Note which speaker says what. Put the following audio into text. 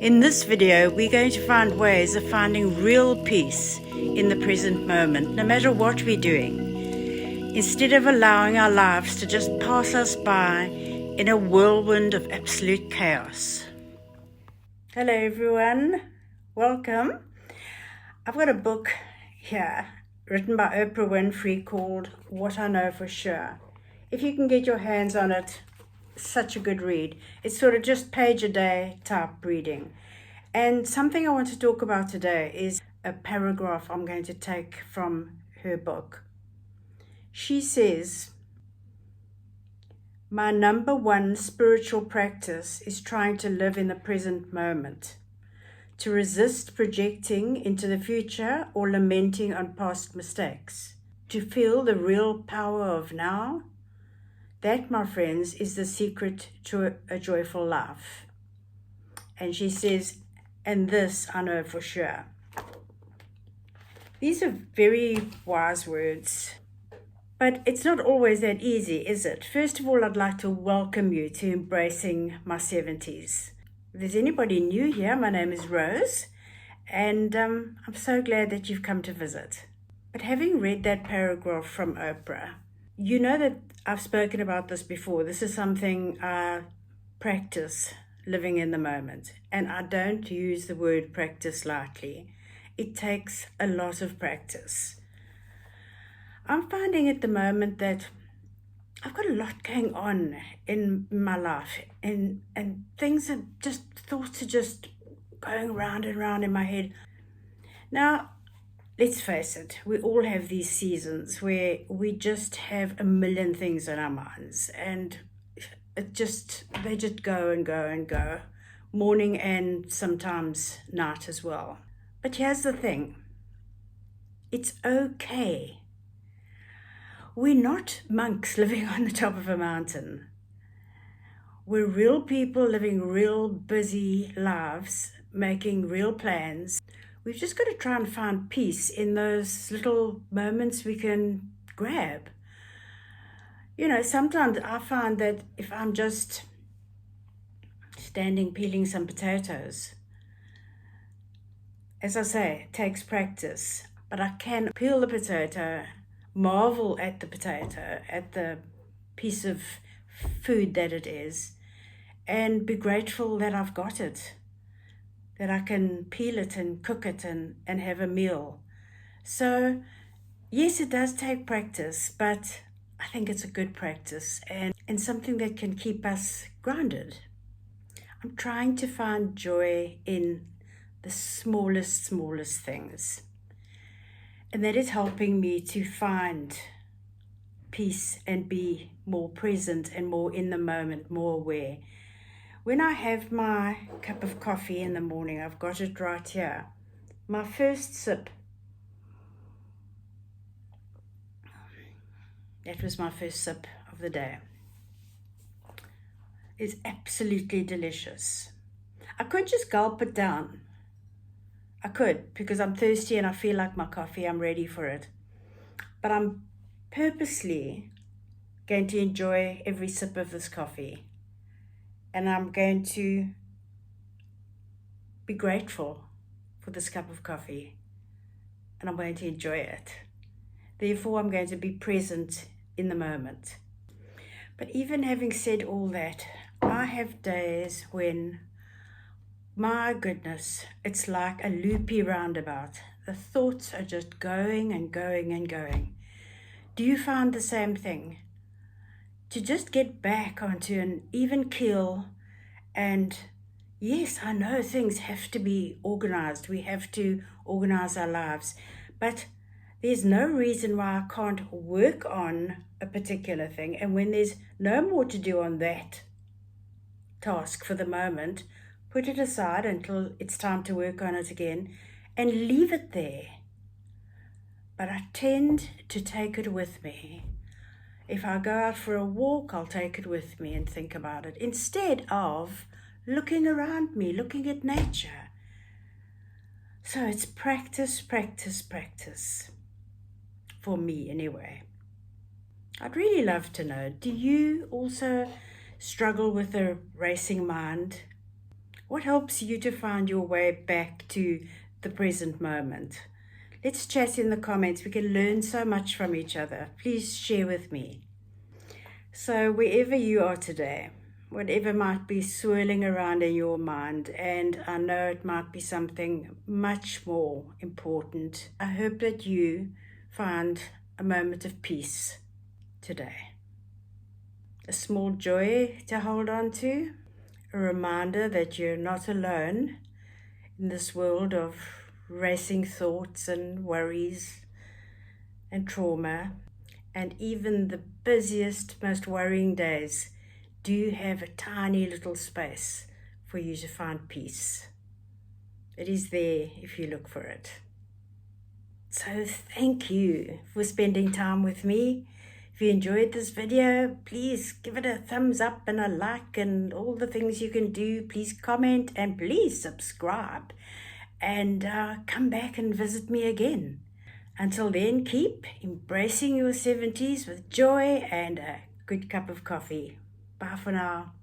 Speaker 1: In this video, we're going to find ways of finding real peace in the present moment, no matter what we're doing, instead of allowing our lives to just pass us by in a whirlwind of absolute chaos. Hello everyone, welcome. I've got a book here written by Oprah Winfrey called What I Know For Sure. If you can get your hands on it, such a good read. It's sort of just page a day type reading. And something I want to talk about today is a paragraph I'm going to take from her book. She says, "My number one spiritual practice is trying to live in the present moment, to resist projecting into the future or lamenting on past mistakes, to feel the real power of now. That, my friends, is the secret to a joyful life." And she says, "And this I know for sure." These are very wise words, but it's not always that easy, is it? First of all, I'd like to welcome you to Embracing My 70s. If there's anybody new here, my name is Rose, and I'm so glad that you've come to visit. But having read that paragraph from Oprah, you know that I've spoken about this before. This is something I practice, living in the moment. And I don't use the word practice lightly. It takes a lot of practice. I'm finding at the moment that I've got a lot going on in my life, and things are just, thoughts are just going round and round in my head. Now, let's face it, we all have these seasons where we just have a million things on our minds, and they just go and go and go, morning and sometimes night as well. But here's the thing, it's okay. We're not monks living on the top of a mountain. We're real people living real busy lives, making real plans. We've just got to try and find peace in those little moments we can grab. You know, sometimes I find that if I'm just standing peeling some potatoes, as I say, it takes practice, but I can peel the potato, marvel at the potato, at the piece of food that it is, and be grateful that I've got it, that I can peel it and cook it and have a meal. So yes, it does take practice, but I think it's a good practice and something that can keep us grounded. I'm trying to find joy in the smallest things. And that is helping me to find peace and be more present and more in the moment, more aware. When I have my cup of coffee in the morning, I've got it right here. My first sip, that was my first sip of the day, is absolutely delicious. I could just gulp it down. I could, because I'm thirsty and I feel like my coffee, I'm ready for it. But I'm purposely going to enjoy every sip of this coffee. And I'm going to be grateful for this cup of coffee. And I'm going to enjoy it. Therefore, I'm going to be present in the moment. But even having said all that, I have days when, my goodness, it's like a loopy roundabout. The thoughts are just going and going and going. Do you find the same thing? To just get back onto an even keel, and yes, I know things have to be organized. We have to organize our lives, but there's no reason why I can't work on a particular thing. And when there's no more to do on that task for the moment, put it aside until it's time to work on it again and leave it there. But I tend to take it with me. If I go out for a walk, I'll take it with me and think about it, instead of looking around me, looking at nature. So it's practice, for me anyway. I'd really love to know, do you also struggle with a racing mind? What helps you to find your way back to the present moment? Let's chat in the comments. We can learn so much from each other. Please share with me. So wherever you are today, whatever might be swirling around in your mind, and I know it might be something much more important, I hope that you find a moment of peace today. A small joy to hold on to, a reminder that you're not alone in this world of racing thoughts and worries and trauma. And even the busiest, most worrying days do have a tiny little space for you to find peace. It is there if you look for it. So thank you for spending time with me. If you enjoyed this video, please give it a thumbs up and a like and all the things you can do. Please comment and please subscribe and come back and visit me again. Until then, keep embracing your 70s with joy and a good cup of coffee. Bye for now.